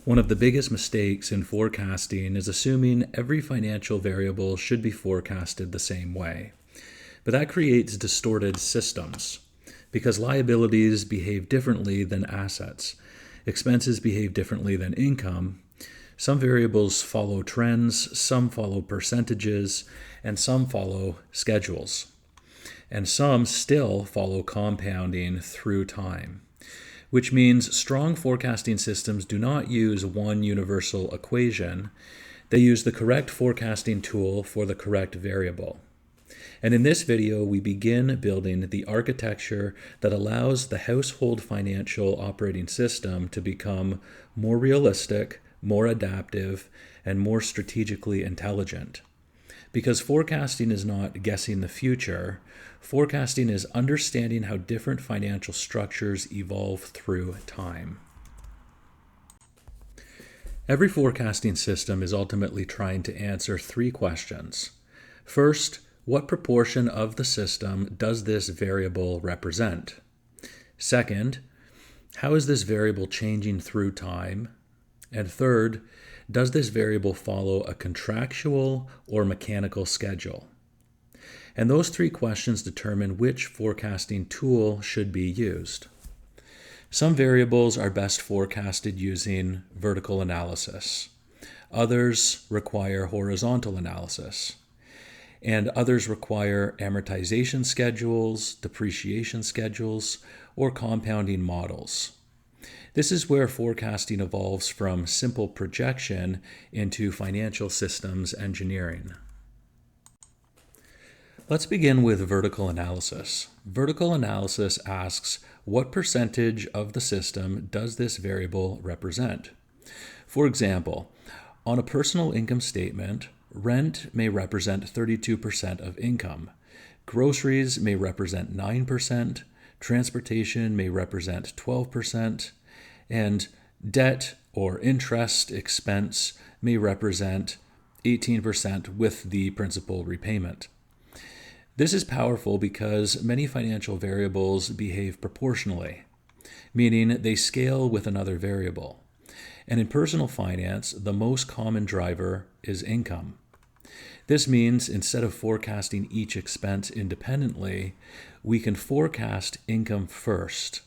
One of the biggest mistakes in forecasting is assuming every financial variable should be forecasted the same way. But that creates distorted systems because liabilities behave differently than assets. Expenses behave differently than income. Some variables follow trends, some follow percentages, and some follow schedules. And some still follow compounding through time, which means strong forecasting systems do not use one universal equation. They use the correct forecasting tool for the correct variable. And in this video, we begin building the architecture that allows the household financial operating system to become more realistic, more adaptive, and more strategically intelligent. Because forecasting is not guessing the future, forecasting is understanding how different financial structures evolve through time. Every forecasting system is ultimately trying to answer three questions. First, what proportion of the system does this variable represent? Second, how is this variable changing through time? And third, does this variable follow a contractual or mechanical schedule? And those three questions determine which forecasting tool should be used. Some variables are best forecasted using vertical analysis. Others require horizontal analysis. And others require amortization schedules, depreciation schedules, or compounding models. This is where forecasting evolves from simple projection into financial systems engineering. Let's begin with vertical analysis. Vertical analysis asks, what percentage of the system does this variable represent? For example, on a personal income statement, rent may represent 32% of income, groceries may represent 9%, transportation may represent 12%, and debt or interest expense may represent 18% with the principal repayment. This is powerful because many financial variables behave proportionally, meaning they scale with another variable. And in personal finance, the most common driver is income. This means instead of forecasting each expense independently, we can forecast income first,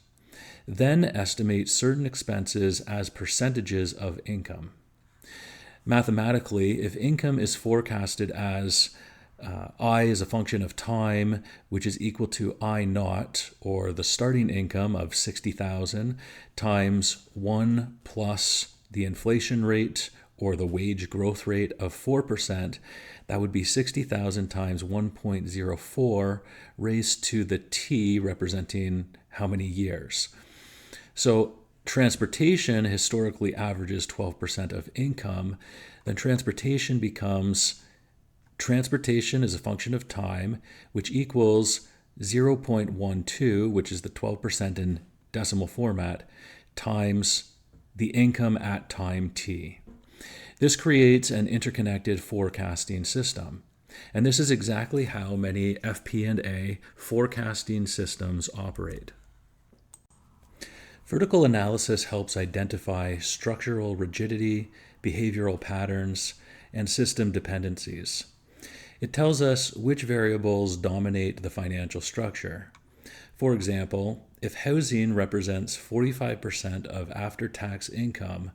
then estimate certain expenses as percentages of income. Mathematically, if income is forecasted as I is a function of time, which is equal to I naught, or the starting income of 60,000 times 1 plus the inflation rate or the wage growth rate of 4%, that would be 60,000 times 1.04 raised to the t, representing how many years. So transportation historically averages 12% of income. Then transportation is a function of time, which equals 0.12, which is the 12% in decimal format, times the income at time t. This creates an interconnected forecasting system. And this is exactly how many FP&A forecasting systems operate. Vertical analysis helps identify structural rigidity, behavioral patterns, and system dependencies. It tells us which variables dominate the financial structure. For example, if housing represents 45% of after-tax income,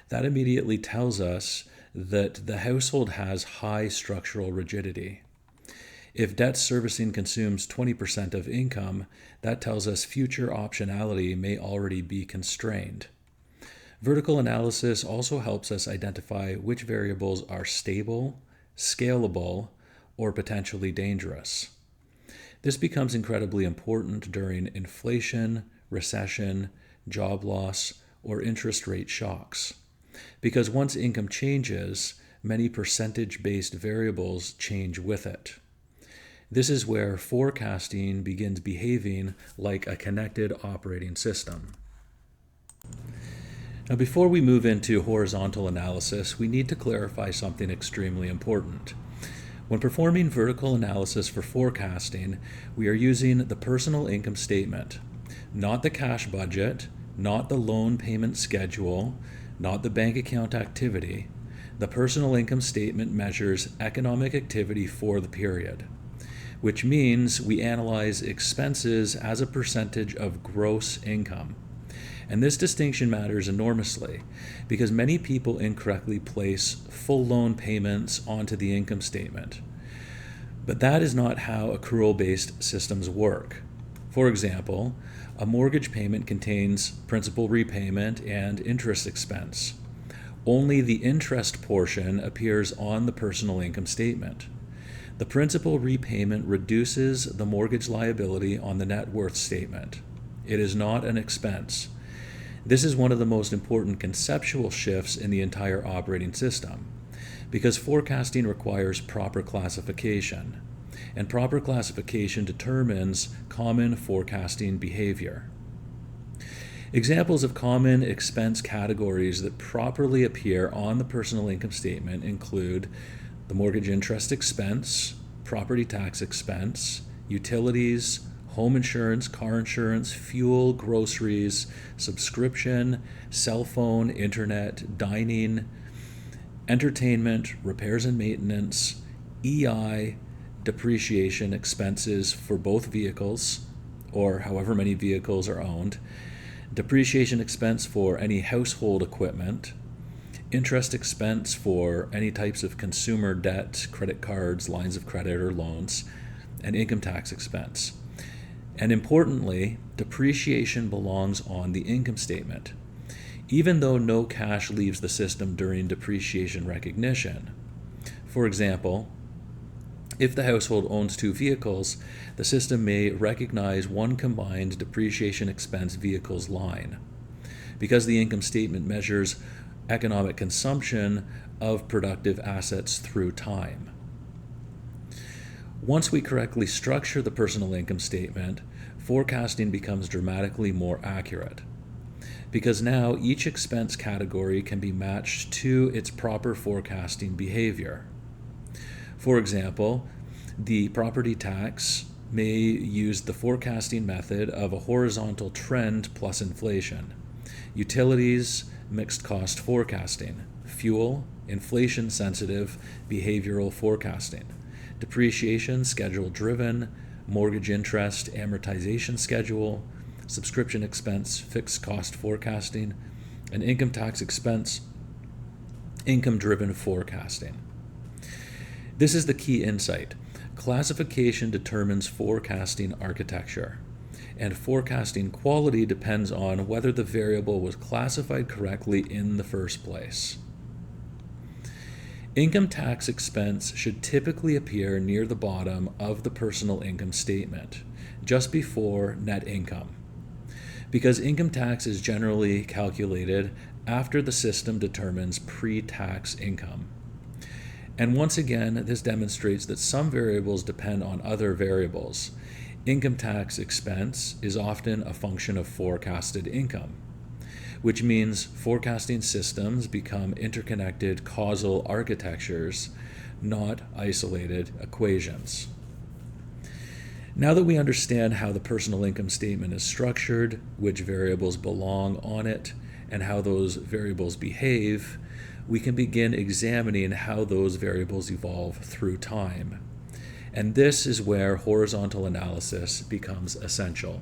that immediately tells us that the household has high structural rigidity. If debt servicing consumes 20% of income, that tells us future optionality may already be constrained. Vertical analysis also helps us identify which variables are stable, scalable, or potentially dangerous. This becomes incredibly important during inflation, recession, job loss, or interest rate shocks. Because once income changes, many percentage-based variables change with it. This is where forecasting begins behaving like a connected operating system. Now, before we move into horizontal analysis, we need to clarify something extremely important. When performing vertical analysis for forecasting, we are using the personal income statement, not the cash budget, not the loan payment schedule, not the bank account activity, the personal income statement measures economic activity for the period, which means we analyze expenses as a percentage of gross income. And this distinction matters enormously because many people incorrectly place full loan payments onto the income statement. But that is not how accrual-based systems work. For example, a mortgage payment contains principal repayment and interest expense. Only the interest portion appears on the personal income statement. The principal repayment reduces the mortgage liability on the net worth statement. It is not an expense. This is one of the most important conceptual shifts in the entire operating system, because forecasting requires proper classification, and proper classification determines common forecasting behavior. Examples of common expense categories that properly appear on the personal income statement include the mortgage interest expense, property tax expense, utilities, home insurance, car insurance, fuel, groceries, subscription, cell phone, internet, dining, entertainment, repairs and maintenance, EI, depreciation expenses for both vehicles, or however many vehicles are owned, depreciation expense for any household equipment, interest expense for any types of consumer debt, credit cards, lines of credit, or loans, and income tax expense. And importantly, depreciation belongs on the income statement, even though no cash leaves the system during depreciation recognition. For example, if the household owns 2 vehicles, the system may recognize one combined depreciation expense vehicles line, because the income statement measures economic consumption of productive assets through time. Once we correctly structure the personal income statement, forecasting becomes dramatically more accurate, because now each expense category can be matched to its proper forecasting behavior. For example, the property tax may use the forecasting method of a horizontal trend plus inflation. Utilities, mixed cost forecasting. Fuel, inflation-sensitive behavioral forecasting. Depreciation, schedule-driven. Mortgage interest, amortization schedule. Subscription expense, fixed cost forecasting. And income tax expense, income-driven forecasting. This is the key insight. Classification determines forecasting architecture, and forecasting quality depends on whether the variable was classified correctly in the first place. Income tax expense should typically appear near the bottom of the personal income statement, just before net income, because income tax is generally calculated after the system determines pre-tax income. And once again, this demonstrates that some variables depend on other variables. Income tax expense is often a function of forecasted income, which means forecasting systems become interconnected causal architectures, not isolated equations. Now that we understand how the personal income statement is structured, which variables belong on it, and how those variables behave, we can begin examining how those variables evolve through time. And this is where horizontal analysis becomes essential.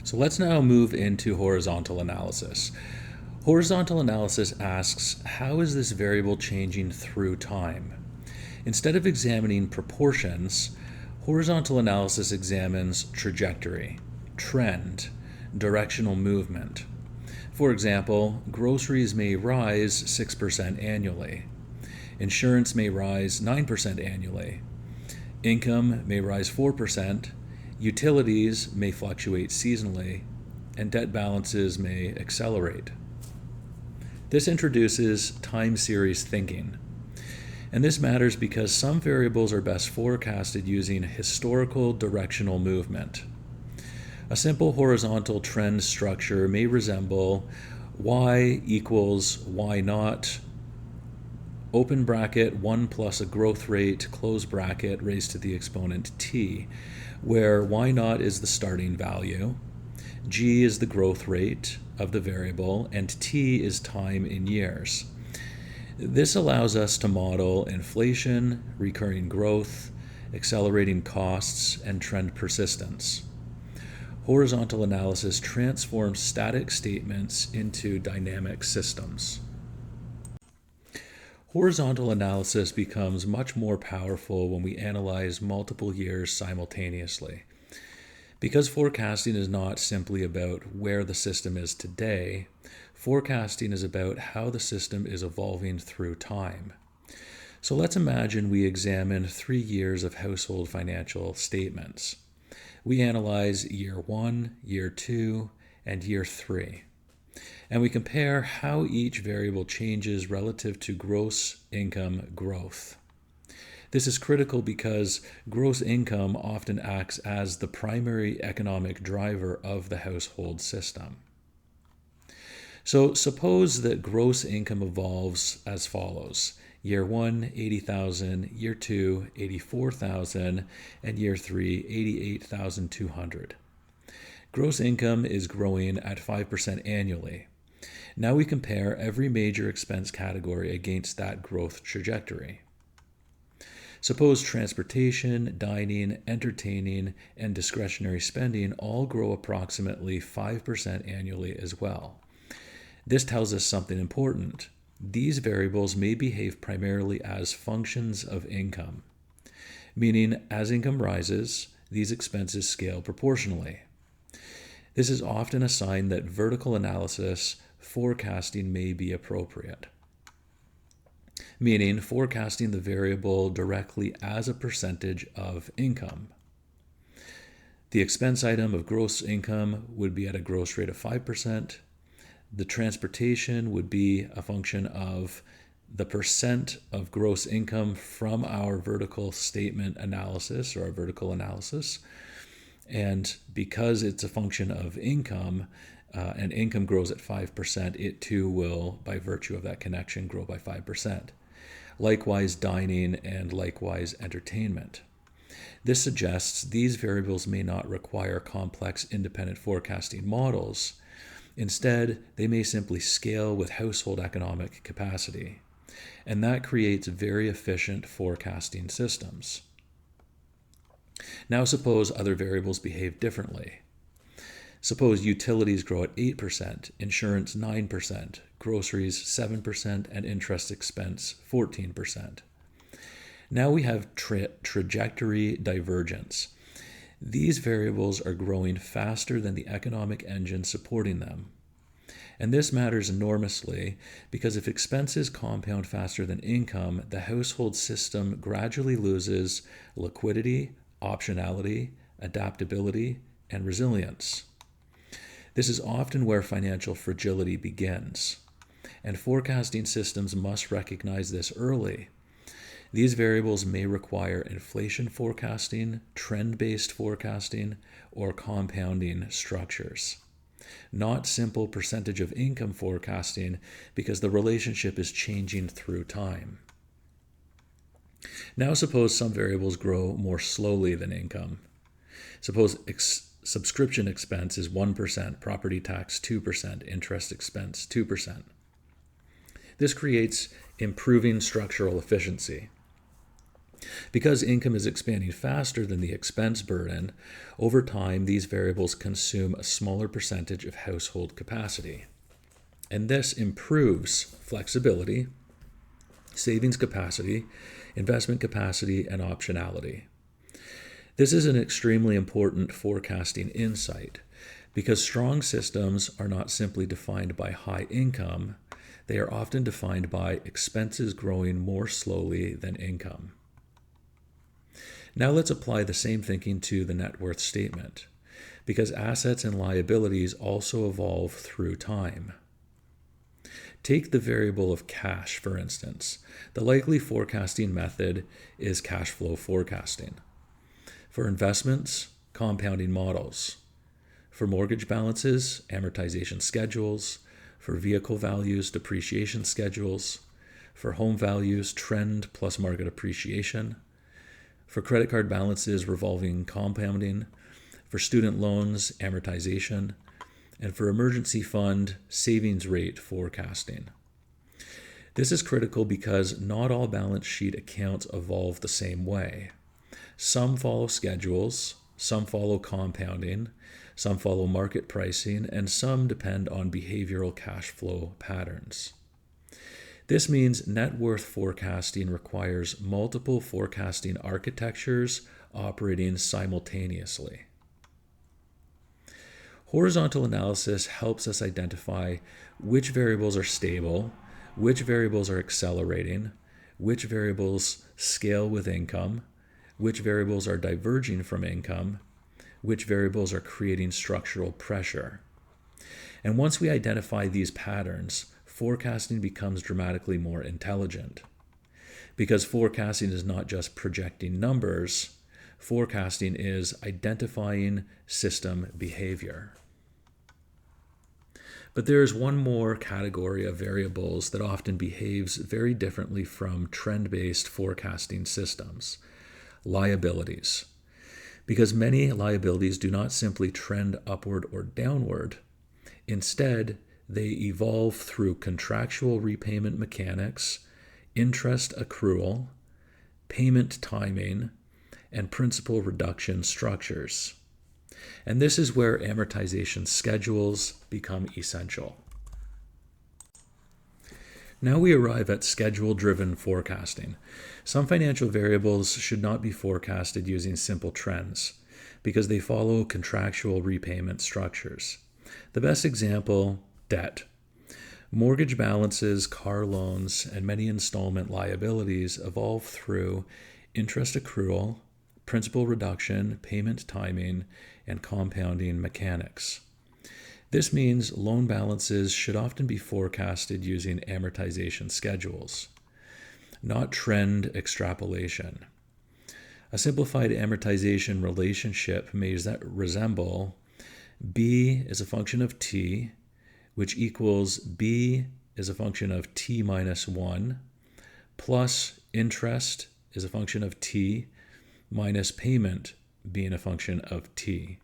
So let's now move into horizontal analysis. Horizontal analysis asks, how is this variable changing through time? Instead of examining proportions, horizontal analysis examines trajectory, trend, directional movement. For example, groceries may rise 6% annually. Insurance may rise 9% annually. Income may rise 4%. Utilities may fluctuate seasonally. And debt balances may accelerate. This introduces time series thinking. And this matters because some variables are best forecasted using historical directional movement. A simple horizontal trend structure may resemble y equals y naught, open bracket 1 plus a growth rate, close bracket raised to the exponent t, where y naught is the starting value, G is the growth rate of the variable, and T is time in years. This allows us to model inflation, recurring growth, accelerating costs, and trend persistence. Horizontal analysis transforms static statements into dynamic systems. Horizontal analysis becomes much more powerful when we analyze multiple years simultaneously. Because forecasting is not simply about where the system is today, forecasting is about how the system is evolving through time. So let's imagine we examine 3 years of household financial statements. We analyze year 1, year 2, and year 3. And we compare how each variable changes relative to gross income growth. This is critical because gross income often acts as the primary economic driver of the household system. So suppose that gross income evolves as follows. Year 1, 80,000, year 2, 84,000, and year 3, 88,200. Gross income is growing at 5% annually. Now we compare every major expense category against that growth trajectory. Suppose transportation, dining, entertaining, and discretionary spending all grow approximately 5% annually as well. This tells us something important. These variables may behave primarily as functions of income, meaning as income rises, these expenses scale proportionally. This is often a sign that vertical analysis forecasting may be appropriate, meaning forecasting the variable directly as a percentage of income. The expense item of gross income would be at a gross rate of 5%. The transportation would be a function of the percent of gross income from our vertical statement analysis or our vertical analysis. And because it's a function of income, and income grows at 5%, it too will, by virtue of that connection, grow by 5%. Likewise, dining and likewise, entertainment. This suggests these variables may not require complex independent forecasting models. Instead, they may simply scale with household economic capacity. And that creates very efficient forecasting systems. Now suppose other variables behave differently. Suppose utilities grow at 8%, insurance 9%, groceries 7%, and interest expense 14%. Now we have trajectory divergence. These variables are growing faster than the economic engine supporting them. And this matters enormously because if expenses compound faster than income, the household system gradually loses liquidity, optionality, adaptability, and resilience. This is often where financial fragility begins, and forecasting systems must recognize this early. These variables may require inflation forecasting, trend-based forecasting, or compounding structures. Not simple percentage of income forecasting because the relationship is changing through time. Now suppose some variables grow more slowly than income. Suppose subscription expense is 1%, property tax 2%, interest expense 2%. This creates improving structural efficiency. Because income is expanding faster than the expense burden, over time these variables consume a smaller percentage of household capacity. And this improves flexibility, savings capacity, investment capacity, and optionality. This is an extremely important forecasting insight because strong systems are not simply defined by high income, they are often defined by expenses growing more slowly than income. Now let's apply the same thinking to the net worth statement, because assets and liabilities also evolve through time. Take the variable of cash, for instance. The likely forecasting method is cash flow forecasting. For investments, compounding models. For mortgage balances, amortization schedules. For vehicle values, depreciation schedules. For home values, trend plus market appreciation. For credit card balances, revolving compounding. For student loans, amortization. and for emergency fund savings rate forecasting. This is critical because not all balance sheet accounts evolve the same way. Some follow schedules, some follow compounding, some follow market pricing, and some depend on behavioral cash flow patterns. This means net worth forecasting requires multiple forecasting architectures operating simultaneously. Horizontal analysis helps us identify which variables are stable, which variables are accelerating, which variables scale with income, which variables are diverging from income, which variables are creating structural pressure. And once we identify these patterns, forecasting becomes dramatically more intelligent. Because forecasting is not just projecting numbers, forecasting is identifying system behavior. But there is one more category of variables that often behaves very differently from trend-based forecasting systems: liabilities. Because many liabilities do not simply trend upward or downward. Instead, they evolve through contractual repayment mechanics, interest accrual, payment timing, and principal reduction structures. And this is where amortization schedules become essential. Now we arrive at schedule-driven forecasting. Some financial variables should not be forecasted using simple trends because they follow contractual repayment structures. The best example, debt. Mortgage balances, car loans, and many installment liabilities evolve through interest accrual, principal reduction, payment timing, and compounding mechanics. This means loan balances should often be forecasted using amortization schedules, not trend extrapolation. A simplified amortization relationship may resemble B is a function of T, which equals B is a function of T minus 1, plus interest is a function of T, minus payment being a function of T.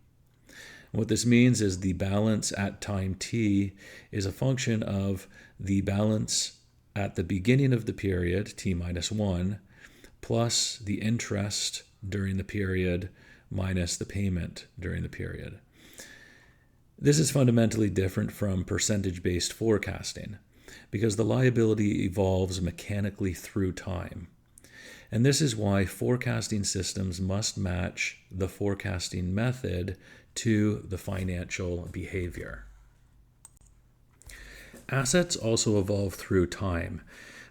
What this means is the balance at time T is a function of the balance at the beginning of the period, T minus 1, plus the interest during the period minus the payment during the period. This is fundamentally different from percentage-based forecasting because the liability evolves mechanically through time. And this is why forecasting systems must match the forecasting method to the financial behavior. Assets also evolve through time,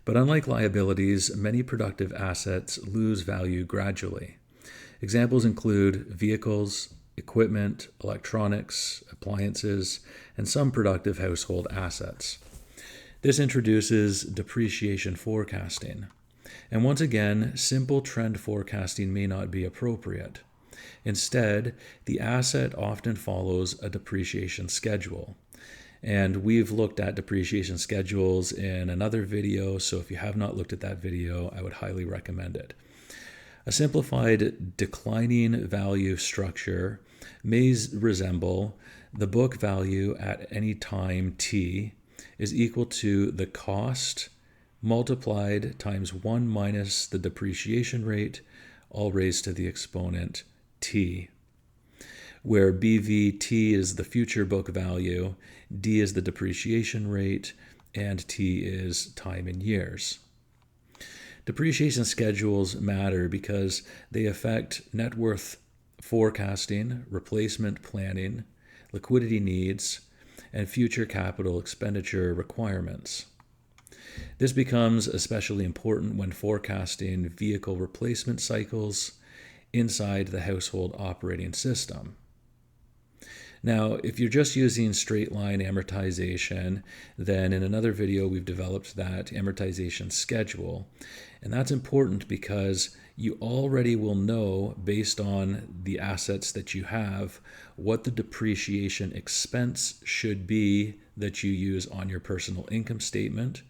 but unlike liabilities, many productive assets lose value gradually. Examples include vehicles, equipment, electronics, appliances, and some productive household assets. This introduces depreciation forecasting. And once again, simple trend forecasting may not be appropriate. Instead, the asset often follows a depreciation schedule. And we've looked at depreciation schedules in another video, so if you have not looked at that video, I would highly recommend it. A simplified declining value structure may resemble the book value at any time t is equal to the cost multiplied times 1 minus the depreciation rate, all raised to the exponent t, where BVT is the future book value, D is the depreciation rate, and T is time in years. Depreciation schedules matter because they affect net worth forecasting, replacement planning, liquidity needs, and future capital expenditure requirements. This becomes especially important when forecasting vehicle replacement cycles inside the household operating system. Now, if you're just using straight line amortization, then in another video we've developed that amortization schedule. And that's important because you already will know, based on the assets that you have, what the depreciation expense should be that you use on your personal income statement.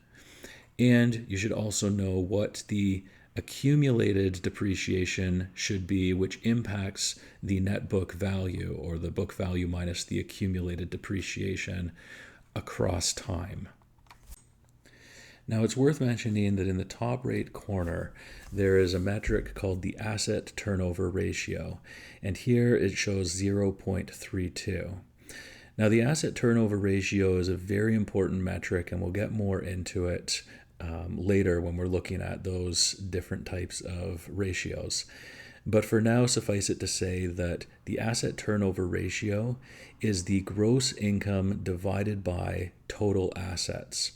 And you should also know what the Accumulated depreciation should be which impacts the net book value, or the book value minus the accumulated depreciation across time. Now, it's worth mentioning that in the top right corner, there is a metric called the asset turnover ratio, and here it shows 0.32. Now, the asset turnover ratio is a very important metric, and we'll get more into it later when we're looking at those different types of ratios. But for now, suffice it to say that the asset turnover ratio is the gross income divided by total assets.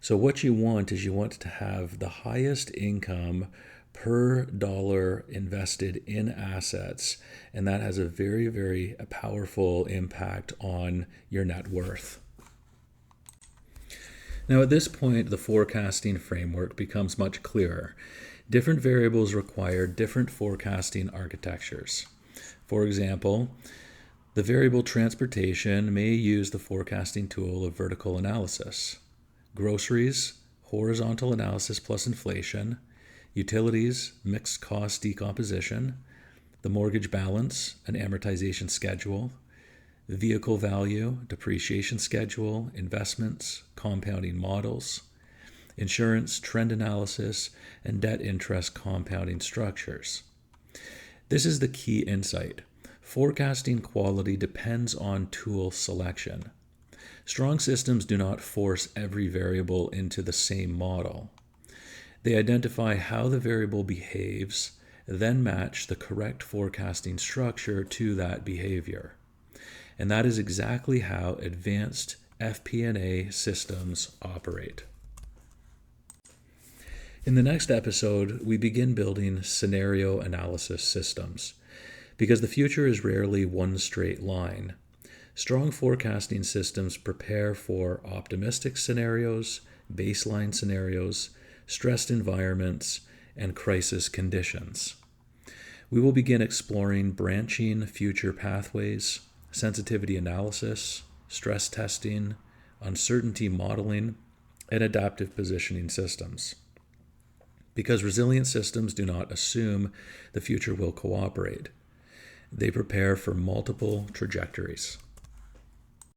So what you want is you want to have the highest income per dollar invested in assets, and that has a very, very powerful impact on your net worth. Now, at this point, the forecasting framework becomes much clearer. Different variables require different forecasting architectures. For example, the variable transportation may use the forecasting tool of vertical analysis. Groceries, horizontal analysis plus inflation. Utilities, mixed cost decomposition. The mortgage balance, an amortization schedule. Vehicle value, depreciation schedule, investments, compounding models, insurance, trend analysis, and debt interest compounding structures. This is the key insight. Forecasting quality depends on tool selection. Strong systems do not force every variable into the same model. They identify how the variable behaves, then match the correct forecasting structure to that behavior. And that is exactly how advanced FP&A systems operate. In the next episode, we begin building scenario analysis systems, because the future is rarely one straight line. Strong forecasting systems prepare for optimistic scenarios, baseline scenarios, stressed environments, and crisis conditions. We will begin exploring branching future pathways, sensitivity analysis, stress testing, uncertainty modeling, and adaptive positioning systems. Because resilient systems do not assume the future will cooperate. They prepare for multiple trajectories.